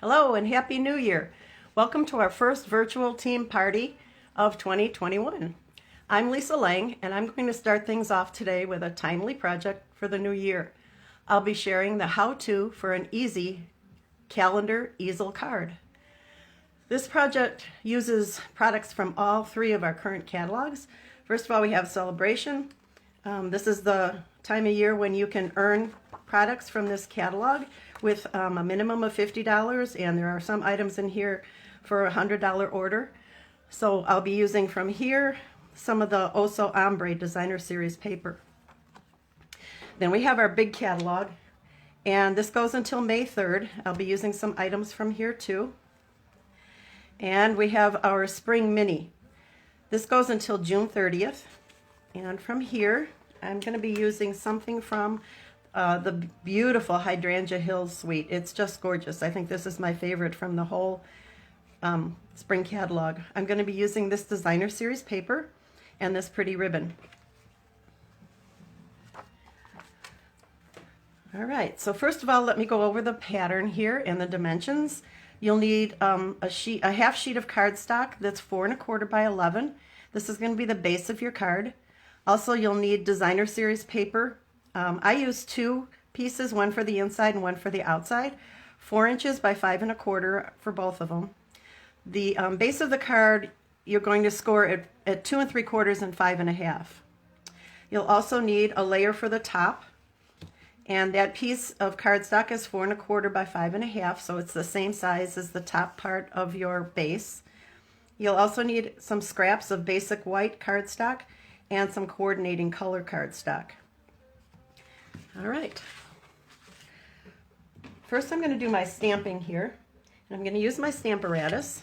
Hello and Happy New Year. Welcome to our first virtual team party of 2021. I'm Lisa Lang and I'm going to start things off today with a timely project for the new year. I'll be sharing the how-to for an easy calendar easel card. This project uses products from all three of our current catalogs. First of all, we have Celebration. This is the time of year when you can earn products from this catalog with a minimum of $50, and there are some items in here for a $100 order. So I'll be using from here some of the Oso Ombre Designer Series paper. Then we have our big catalog, and this goes until May 3rd. I'll be using some items from here too. And we have our Spring Mini. This goes until June 30th. And from here, I'm going to be using something from the beautiful Hydrangea Hills suite. It's just gorgeous. I think this is my favorite from the whole spring catalog. I'm going to be using this Designer Series paper and this pretty ribbon. All right, so first of all, let me go over the pattern here and the dimensions. You'll need a half sheet of cardstock that's 4 1/4 by 11. This is going to be the base of your card. Also, you'll need Designer Series paper. I use 2 pieces, one for the inside and one for the outside. 4 inches by 5 1/4 for both of them. The base of the card, you're going to score at 2 3/4 and 5 1/2. You'll also need a layer for the top. And that piece of cardstock is 4 1/4 by 5 1/2, so it's the same size as the top part of your base. You'll also need some scraps of basic white cardstock and some coordinating color cardstock. All right. First I'm going to do my stamping here. And I'm going to use my Stamparatus.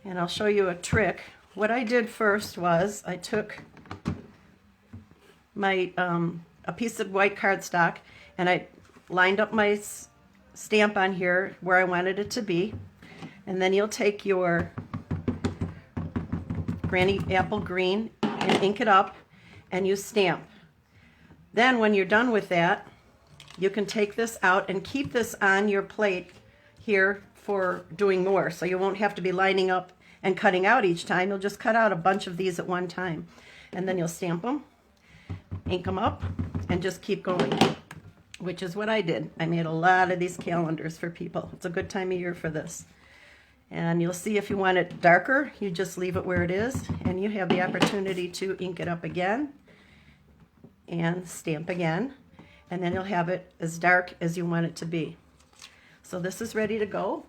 And I'll show you a trick. What I did first was I took my a piece of white cardstock and I lined up my stamp on here where I wanted it to be. And then you'll take your Granny Apple Green and ink it up and you stamp. Then when you're done with that, you can take this out and keep this on your plate here for doing more. So you won't have to be lining up and cutting out each time. You'll just cut out a bunch of these at one time. And then you'll stamp them, ink them up, and just keep going, which is what I did. I made a lot of these calendars for people. It's a good time of year for this. And you'll see if you want it darker, you just leave it where it is, and you have the opportunity to ink it up again and stamp again, and then you'll have it as dark as you want it to be. So this is ready to go.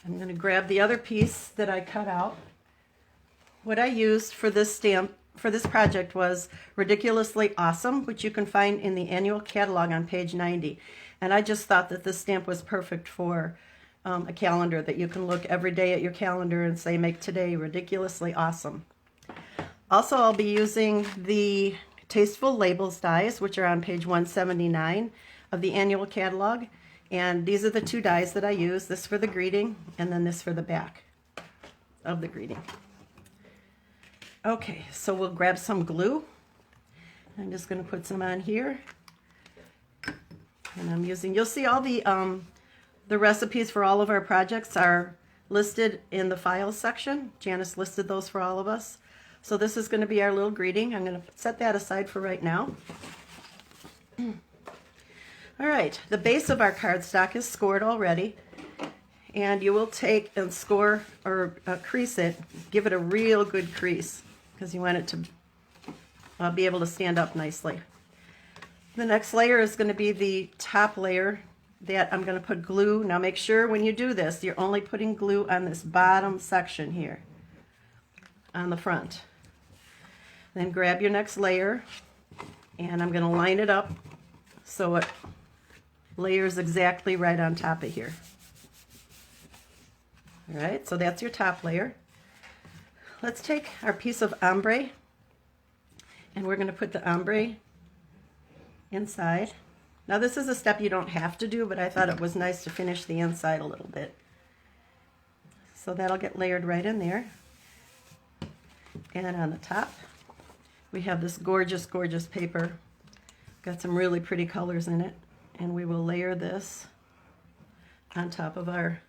I'm going to grab the other piece that I cut out. What I used for this stamp, for this project, was Ridiculously Awesome, which you can find in the annual catalog on page 90. And I just thought that this stamp was perfect for a calendar, that you can look every day at your calendar and say, make today ridiculously awesome. Also, I'll be using the Tasteful Labels dies, which are on page 179 of the annual catalog. And these are the 2 dies that I use, this for the greeting and then this for the back of the greeting. Okay, so we'll grab some glue. I'm just going to put some on here. And I'm using, you'll see all the recipes for all of our projects are listed in the files section. Janice listed those for all of us. So this is going to be our little greeting. I'm going to set that aside for right now. All right, the base of our cardstock is scored already. And you will take and score or crease it. Give it a real good crease because you want it to be able to stand up nicely. The next layer is going to be the top layer that I'm going to put glue. Now make sure when you do this, you're only putting glue on this bottom section here on the front. Then grab your next layer and I'm going to line it up so it layers exactly right on top of here. All right, so that's your top layer. Let's take our piece of ombre and we're going to put the ombre inside. Now this is a step you don't have to do, but I thought it was nice to finish the inside a little bit. So that'll get layered right in there. And on the top, we have this gorgeous, gorgeous paper. Got some really pretty colors in it. And we will layer this on top of our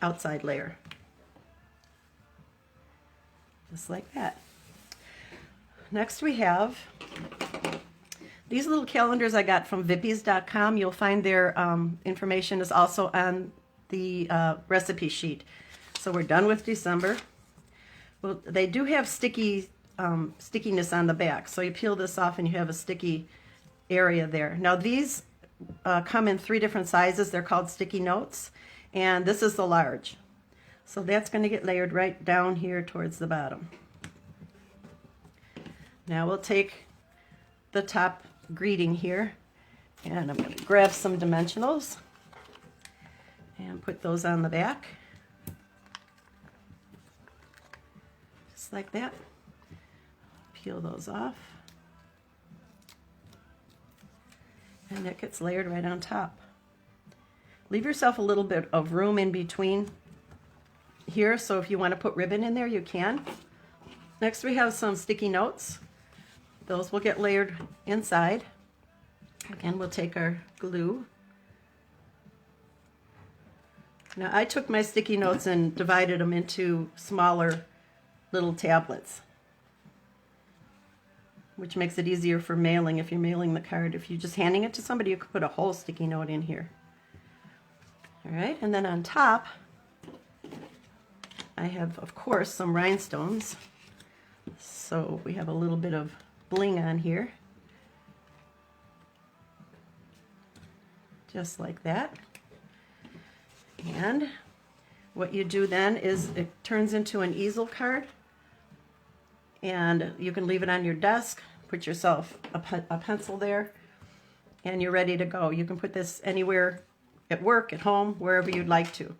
outside layer. Just like that. Next we have these little calendars I got from vippies.com. You'll find their information is also on the recipe sheet. So we're done with December. Well, they do have stickiness on the back. So you peel this off and you have a sticky area there. Now these come in 3 different sizes. They're called sticky notes. And this is the large. So that's going to get layered right down here towards the bottom. Now we'll take the top greeting here, and I'm going to grab some dimensionals and put those on the back. Just like that. Peel those off. And that gets layered right on top. Leave yourself a little bit of room in between here, so if you want to put ribbon in there, you can. Next we have some sticky notes. Those will get layered inside. Again, we'll take our glue. Now I took my sticky notes and divided them into smaller little tablets, which makes it easier for mailing if you're mailing the card. If you're just handing it to somebody, you could put a whole sticky note in here. All right, and then on top, I have, of course, some rhinestones. So we have a little bit of bling on here. Just like that. And what you do then is it turns into an easel card. And you can leave it on your desk, put yourself a pencil there, and you're ready to go. You can put this anywhere, at work, at home, wherever you'd like to.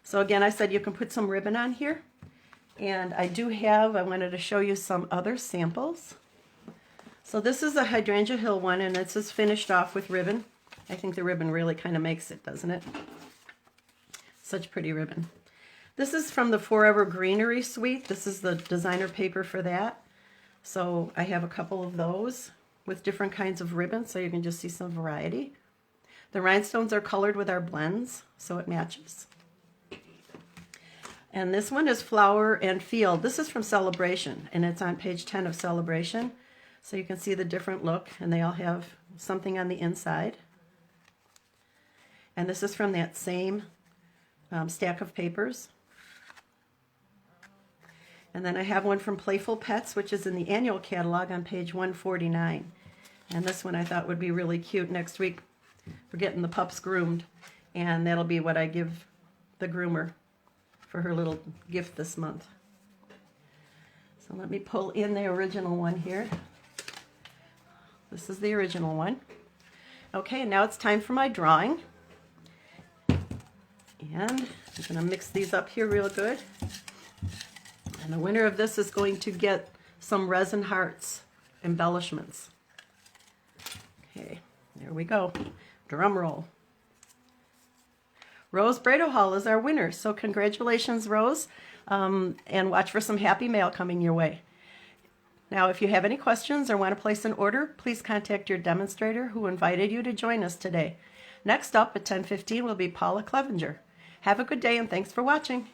So again, I said you can put some ribbon on here. And I wanted to show you some other samples. So this is a Hydrangea Hill one, and it's just finished off with ribbon. I think the ribbon really kind of makes it, doesn't it? Such pretty ribbon. This is from the Forever Greenery Suite. This is the designer paper for that. So I have a couple of those with different kinds of ribbon, so you can just see some variety. The rhinestones are colored with our blends, so it matches. And this one is Flower and Field. This is from Celebration, and it's on page 10 of Celebration. So you can see the different look, and they all have something on the inside. And this is from that same stack of papers. And then I have one from Playful Pets, which is in the annual catalog on page 149. And this one I thought would be really cute. Next week we're getting the pups groomed, and that'll be what I give the groomer for her little gift this month. So let me pull in the original one here. This is the original one. Okay, now it's time for my drawing. And I'm going to mix these up here real good. And the winner of this is going to get some resin hearts embellishments. Okay, there we go. Drum roll. Rose Bradohall is our winner, so congratulations, Rose, and watch for some happy mail coming your way. Now, if you have any questions or want to place an order, please contact your demonstrator who invited you to join us today. Next up at 10:15 will be Paula Clevenger. Have a good day, and thanks for watching.